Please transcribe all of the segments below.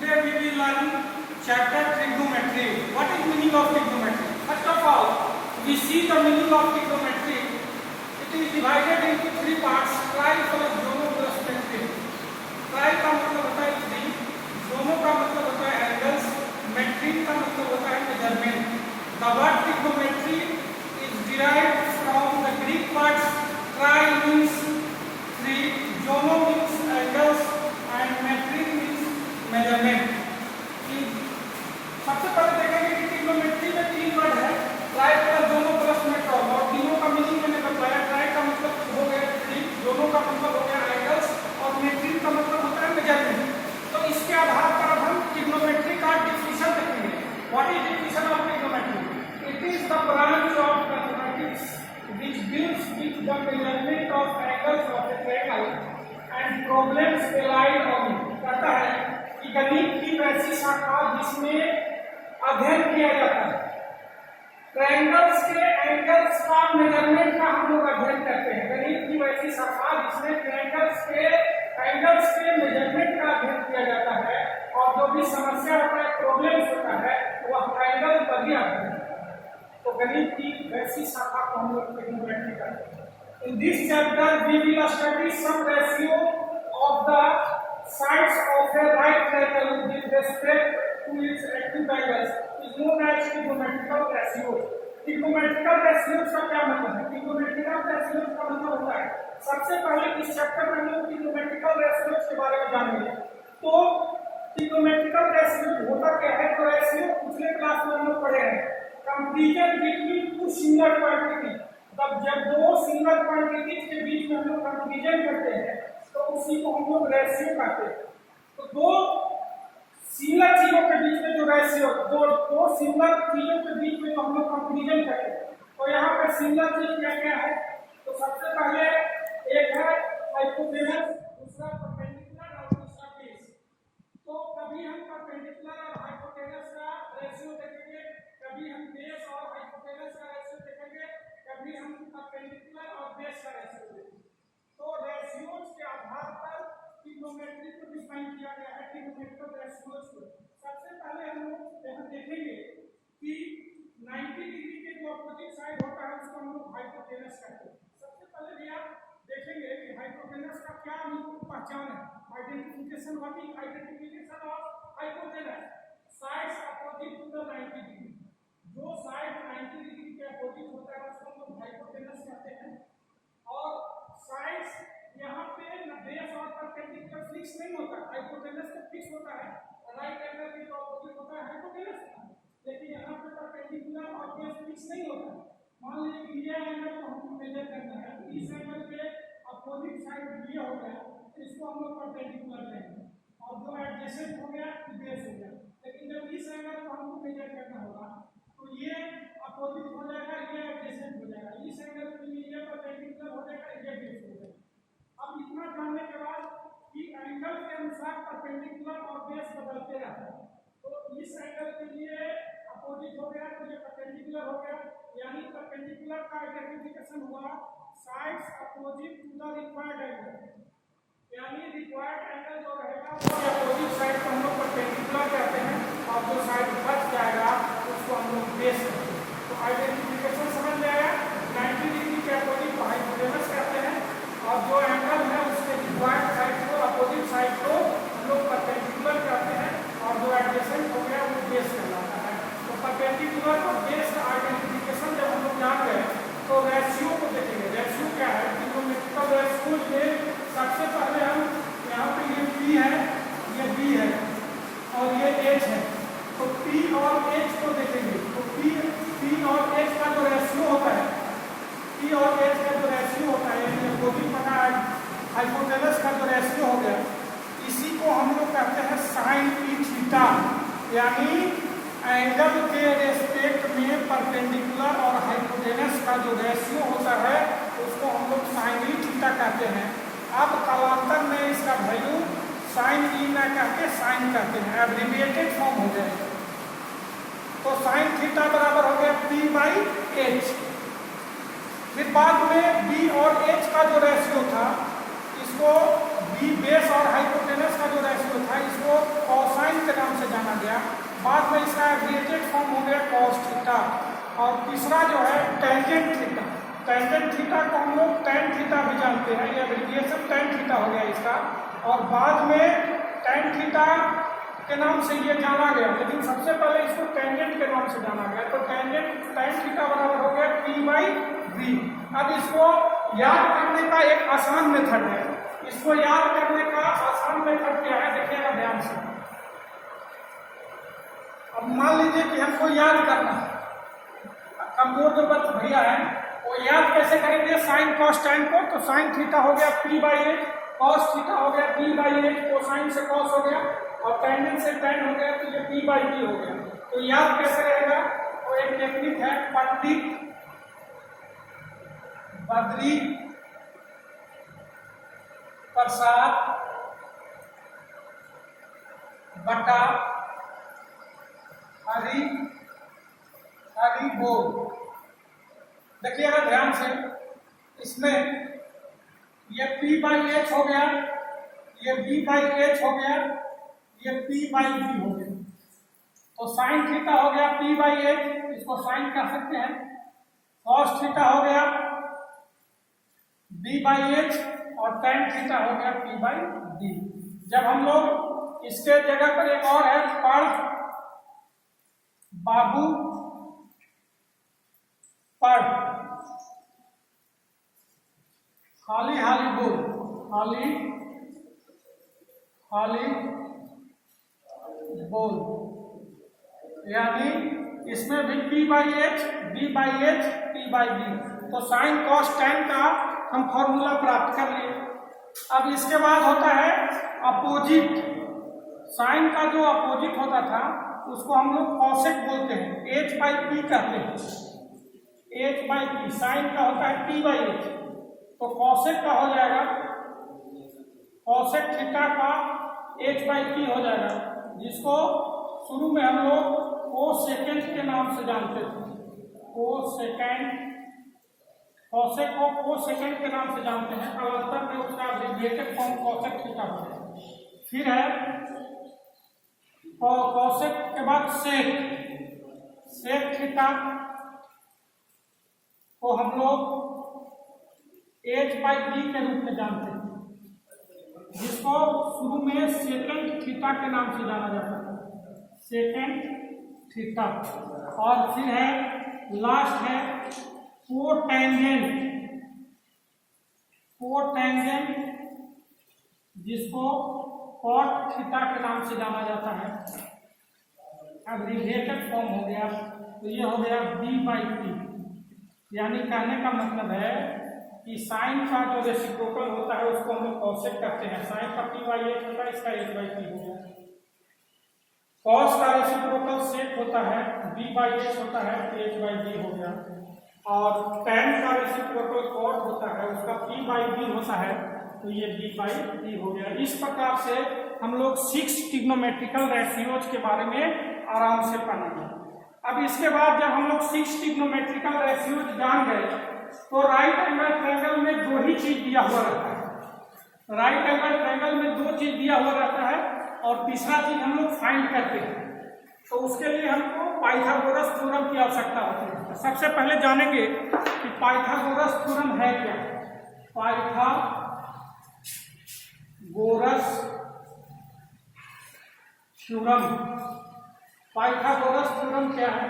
Today we will learn chapter trigonometry. What is meaning of trigonometry? First of all, we see the meaning of trigonometry. It is divided into three parts: try plus दोनों plus metric. Try का मतलब होता है three, दोनों का मतलब होता है एंगल्स, मेट्रिक का मतलब होता है measurement. The word trigonometry is derived from the Greek words tri means three, zono means angles and metric means measurement. सबसे पहले देखेंगे कि ट्रिग्नोमेट्री में तीन वर्ड है: ट्राई प्लस दोनों प्लस मेट्रॉन. और तीनों का मीनिंग मैंने बताया. ट्राई का मतलब हो गया थ्री, दोनों का मतलब हो गया एंगल्स और मेट्रिक का मतलब होता है मेजरमेंट. तो इसके आधार पर अब हम ट्रिग्नोमेट्री का डेफिनेशन देखेंगे. What is definition of trigonometry? It is the branch of mathematics which deals with the measurement of angles of a triangle and problems allied on it. कहता है कि गणित की वैसी शाखा जिसमें अध्ययन किया जाता है ट्रायंगल्स के एंगल्स का मेजरमेंट का हम लोग अध्ययन करते हैं. गणित की वैसी शाखा जिसमें ट्रायंगल्स के एंगल्स के मेजरमेंट का अध्ययन किया जाता है और जो भी समस्या होता है, प्रॉब्लम्स होता है, वह ट्रायंगल पर ही आता है. तो गणित की वैसी शाखा को हम लोग ट्रिग्नोमेट्री करते हैं. In this chapter we will study some ratio of the sides of a right triangle with respect to its acute angles is known as trigonometrical ratios. Trigonometrical ratios का क्या मतलब है? Trigonometrical ratios का मतलब होता है, सबसे पहले इस चैप्टर में हम लोग trigonometrical ratios के बारे में जानेंगे. तो trigonometrical ratios होता क्या है? तो रेशियो पिछले क्लास में हम लोग पढ़े हैं, comparison between two single quantity. तब जब दो सिंगल क्वांटिटी के बीच में हम लोग कंपैरिजन करते हैं तो उसी को हम लोग रेशियो कहते हैं. तो दो सिंगल चीजों के बीच में जो रेशियो, दो सिंगल चीजों के बीच में हम लोग कंपैरिजन करते हैं. तो यहाँ पे सिंगल चीज क्या क्या है? तो सबसे पहले एक है हाइपोटेनस, दूसरा परपेंडिकुलर और तीसरा बेस. तो कभी हम परपेंडिकुलर और हाइपोटेनस का रेशियो देखेंगे, कभी हम बेस और हाइपोटेनस का रेशियो देखेंगे, कभी हम परपेंडिकुलर और बेस का रेशियो देखेंगे. तो रेशियोज के आधार पर ट्रिग्नोमेट्री को डिफाइन किया गया है. ट्रिग्नोमेट्रिकल रेशियोज को सबसे पहले हम लोग यहाँ देखेंगे कि 90 डिग्री के जो अपोजिट साइड होता है उसको हम लोग हाइपोटेनस कहते हैं. सबसे पहले भी आप देखेंगे कि हाइपोटेनस का क्या पहचान है, identification. What is identification of hypotenuse? Sides opposite to the 90 degree. जो साइड 90 डिग्री के अपोजिट होता है उसको हम लोग हाइपोटेनस कहते हैं. और साइड्स यहाँ पे बेस और परपेंडिकुलर फिक्स नहीं होता, हाइपोटेनस पे फिक्स होता है. राइट एंगल के जो अपोजिट होता है हाइपोटेनस, लेकिन यहाँ पे परपेंडिकुलर और बेस फिक्स नहीं होता. मान लीजिए कि ये एंगल को हमको मेजर करना है, इस एंगल के अपोजिट साइड ये हो गया, इसको हम लोग परपेंडिकुलर लेंगे और जो एडजेसेंट हो गया बेस हो गया. लेकिन जब इस एंगल को हमको मेजर करना होगा तो ये अपोजिट हो जाएगा, ये एडजेसेंट हो जाएगा. इस एंगल के लिए ये परपेंडिकुलर हो जाएगा, ये बेस हो जाएगा. अब इतना जानने के बाद कि एंगल के अनुसार परपेंडिकुलर और बेस बदलते रहते हैं. तो इस एंगल के लिए अपोजिट हो गया तो ये परपेंडिकुलर हो गया, यानी परपेंडिकुलर का आइडेंटिफिकेशन हुआ sides opposite to the required angle. यानी रिक्वायर्ड एंगल जो रहेगा वो अपोजिट साइड को हम लोग परपेंडिकुलर कहते हैं और जो साइड बच जाएगा उसको हम लोग बेस कहते हैं. तो आइडेंटिफिकेशन समझ में आया. 90 डिग्री के अपोजिट को हाइपोटेनस कहते हैं और जो एंगल है उसके रिक्वायर्ड साइड को, अपोजिट साइड को हम लोग परपेंडिकुलर कहते हैं और जो एडजेसेंट हो गया वो बेस कहलाता है. तो परपेंडिकुलर और बेस का आइडेंटिफिकेशन जब हम लोग जान गए तो रेशियो को देखेंगे. रेशियो क्या है? ट्रिग्नोमेट्रिकल रेशियो में सबसे पहले हम यहाँ पे ये P है, ये B है और ये H है. तो P और H को देखेंगे. तो P और H का जो रेशियो होता है, P और H का जो रेशियो होता है, यानी अपोजिट बना हाइपोटेनस का जो रेशियो हो गया, इसी को हम लोग कहते हैं साइन ई थीटा. यानी एंगल के रेस्पेक्ट में परपेंडिकुलर और हाइपोटेनस का जो रेशियो होता है उसको हम लोग साइन ई थीटा कहते हैं. अब कालांतर में इसका वैल्यू साइन ई ना कहते साइन कहते हैं, एब्रिविएटेड फॉर्म हो जाएगा. तो साइन थीटा बराबर हो गया P बाई H. फिर बाद में B और H का जो रेशियो था इसको B बेस और हाइपोटेनस का जो रेशियो था इसको कोसाइन के कॉस थीटा। और तीसरा जो है टेंजेंट थीटा। टेंजेंट थीटा को हम लोग टेन थीटा भी जानते हैं, ये एब्रिविएशन टेन थीटा हो गया इसका। और बाद में टेन थीटा के नाम से ये जाना गया, लेकिन सबसे पहले इसको टेंजेंट के नाम से जाना गया। तो टेंजेंट टेन थीटा बराबर हो गया P/V। अब इसको याद करने का एक आसान मेथड है। इसको याद करने का आसान मेथड क्या है, देखिएगा ध्यान से। अब मान लीजिए कि हमको याद करना है, कमजोर जो बच्चे भैया हैं वो याद कैसे करेंगे साइन कॉस टेन को। तो साइन थीटा हो गया P/H, कॉस थीटा हो गया P/H, कोसाइन से कॉस हो गया और टेंजेंट से टेन हो गया, तो ये P/P हो गया। तो याद कैसे रहेगा, तो एक टेक्निक है पंडित बद्री प्रसाद बटा हरि बोल। देखिएगा ध्यान से, इसमें ये P/H हो गया, ये B/H हो गया, ये P/V हो गया। तो साइन थीटा हो गया P/H, इसको साइन कह सकते हैं। कॉस थीटा हो गया B/H और टेन थीटा हो गया P/D। जब हम लोग इसके जगह पर एक और है पढ़ बाबू पढ़, हाली हाली बोल, हाली बोल, यानी इसमें भी P/H, B/H, P/D। तो साइन कॉस टेन का हम फॉर्मूला प्राप्त कर लिए। अब इसके बाद होता है अपोजिट। साइन का जो अपोजिट होता था उसको हम लोग कॉसेक बोलते हैं, H/P कहते हैं। H/P साइन का होता है P/H, तो कॉसेक का हो जाएगा, कॉसेक थीटा का H/P हो जाएगा, जिसको शुरू में हम लोग कोसेकेंड के नाम से जानते थे। कोसेकेंड, कॉसेक को कोसेकेंड के नाम से जानते हैं। कालांतर में उसका एब्रिविएटेड फॉर्म कॉसेक थीटा हो गया। फिर है कॉसेक के बाद सेक, सेक थीटा को हम लोग H/P के रूप में जानते हैं, जिसको शुरू में सेकेंड थीटा के नाम से जाना जाता है, सेकेंड थीटा। और फिर है लास्ट है कोटेंजेंट, कोटेंजेंट जिसको कॉट थीटा के नाम से जाना जाता है, एब्रिविएटेड फॉर्म हो गया। तो ये हो गया B/P। यानी कहने का मतलब है कि साइन का जो रेसिप्रोकल होता है उसको हम लोग कॉसेक कहते हैं। साइन का P/H होता है, इसका H/P हो गया। कॉस का रेसिप्रोकल सेक होता है, B/H होता है, H/D हो गया। और टेन का रेसिप्रोकल कॉट होता है, उसका P/B होता है, तो ये B/P हो गया। इस प्रकार से हम लोग 6 ट्रिग्नोमेट्रिकल रेशियोज के बारे में आराम से पढ़ेंगे। अब इसके बाद जब हम लोग 6 ट्रिग्नोमेट्रिकल रेशियोज जान गए, तो राइट एंगल ट्रायंगल में 2 ही चीज दिया हुआ रहता है। राइट एंगल ट्रायंगल में 2 चीज दिया हुआ रहता है और तीसरा चीज हम लोग फाइंड करते हैं। तो उसके लिए हमको पाइथागोरस थ्योरम की आवश्यकता होती है। तो सबसे पहले जानेंगे कि पाइथागोरस थ्योरम है क्या। पाइथागोरस थ्योरम, पाइथागोरस थ्योरम क्या है,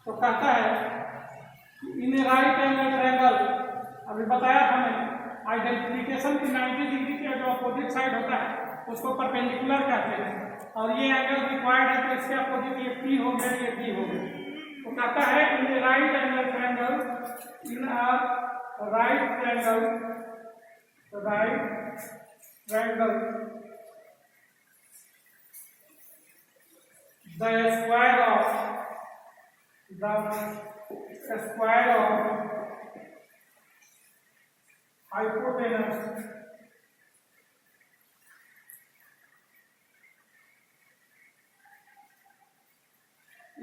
तो कहता है in a right angle triangle, अभी बताया था मैंने, आइडेंटिफिकेशन की 90 डिग्री के जो अपोजिट साइड होता है उसको परपेंडिकुलर कहते हैं। और ये एंगल रिक्वायर्ड है तो इसके अपोजिट ये P हो गया, ये D हो गया। तो कहता है in a right angle triangle, in a right triangle, right triangle the square of hypotenuse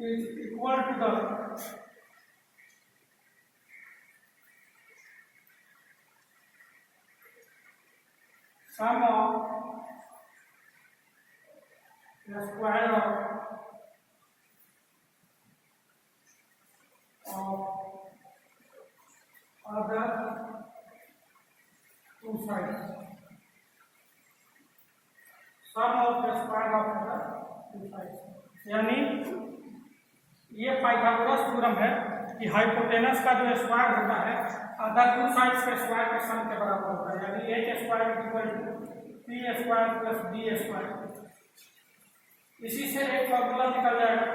is equal to the sum of the square of sum of the square of the two sides. यानी ये Pythagoras theorem है कि hypotenuse का जो square होता है other two sides के square के सम के बराबर होता है। यानी ए के square equal to P square plus B square. इसी से एक फॉर्मूला निकल जाएगा,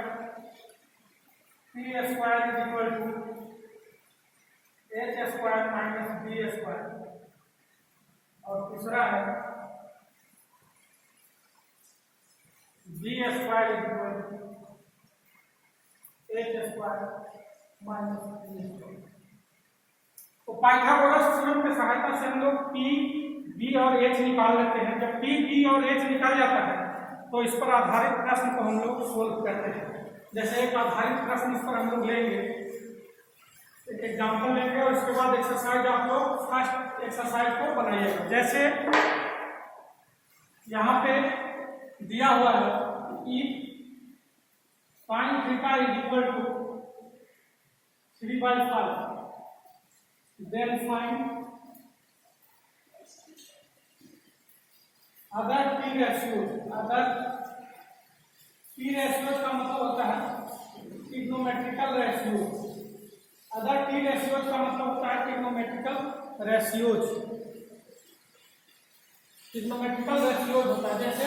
P square is equal to H square minus B square. और तीसरा है B square is equal to H square minus B square. तो पाइथागोरस थ्योरम की सहायता से हम लोग पी बी और एच निकाल लेते हैं। जब पी बी और एच निकल जाता है तो इस पर आधारित प्रश्न को हम लोग सोल्व करते हैं। जैसे एक आधारित प्रश्न इस पर हम लोग लेंगे, एक एग्जाम्पल लेंगे और उसके बाद एक्सरसाइज आप लोग फर्स्ट एक्सरसाइज को बनाइएगा। जैसे यहाँ पे दिया हुआ है कि sin theta is equal to 3/5, then find other P ratios. Other P ratios का मतलब होता है trigonometrical ratios. Other T ratios का मतलब होता है ट्रिग्नोमेट्रिकल रेशियोज। ट्रिग्नोमेट्रिकल रेशियोज होता है जैसे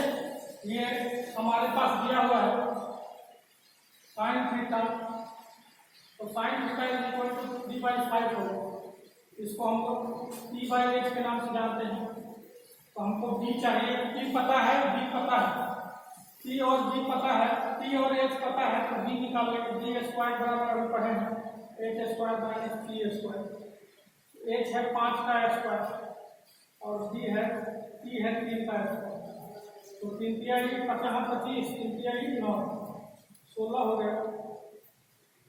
ये हमारे पास दिया हुआ है sin थीटा, तो sin theta is equal to 3/5 हो। इसको हम लोग p बाई एच के नाम से जानते हैं। तो हमको b चाहिए, p पता है, b पता है, p और b पता है, p और h पता है, तो b निकाल लेंगे। b स्क्वायर बराबर हम पढ़े हैं H square minus P square. h है 5 का स्क्वायर और b है p है 3 का स्क्वायर। तो 3 तिहाई 50 25, 3 तिहाई 9, 16 हो गया।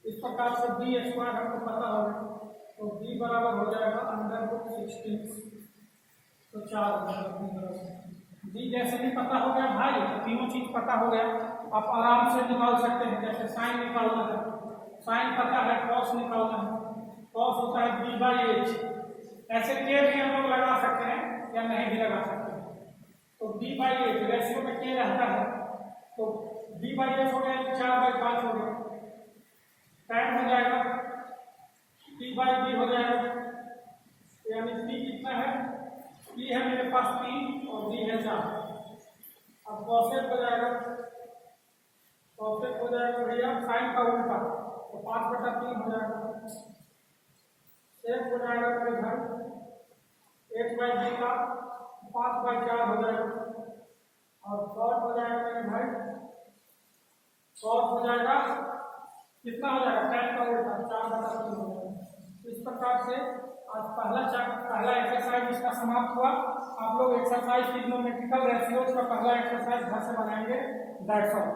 इस प्रकार से b स्क्वायर हमको पता होगा, तो b बराबर हो जाएगा √16। तो 4 हो जाएगा। b जैसे भी पता हो गया भाई, तीनों चीज पता हो गया, आप आराम से निकाल सकते हैं। जैसे साइन निकालना है, साइन पता है, कॉस निकालना है, कॉस होता है b बाई एच। ऐसे के भी हम लोग लगा सकते हैं या नहीं भी लगा सकते हैं। तो b बाई एच रेशियो में के रहता है, तो b बाई एच हो गया 4/5 हो गया। tan हो जाएगा p बाई b हो जाएगा। यानी p कितना है, p है मेरे पास 3 और b है 4। अब कॉसेक हो जाएगा, कॉसेक हो जाएगा भैया साइन का उल्टा, तो 5/3 हो जाएगा। सेक हो जाएगा मेरे घर h बाई b का 5/4 हो जाएगा। और कॉट हो जाएगा मेरे भाई, कॉट हो जाएगा कितना हो जाएगा, tan का उल्टा 4/3 हो जाएगा। इस प्रकार से आज पहला एक्सरसाइज इसका समाप्त हुआ। आप लोग एक्सरसाइज ट्रिग्नोमेट्रिकल रेशियोज का पहला एक्सरसाइज घर से बनाएंगे। That's all.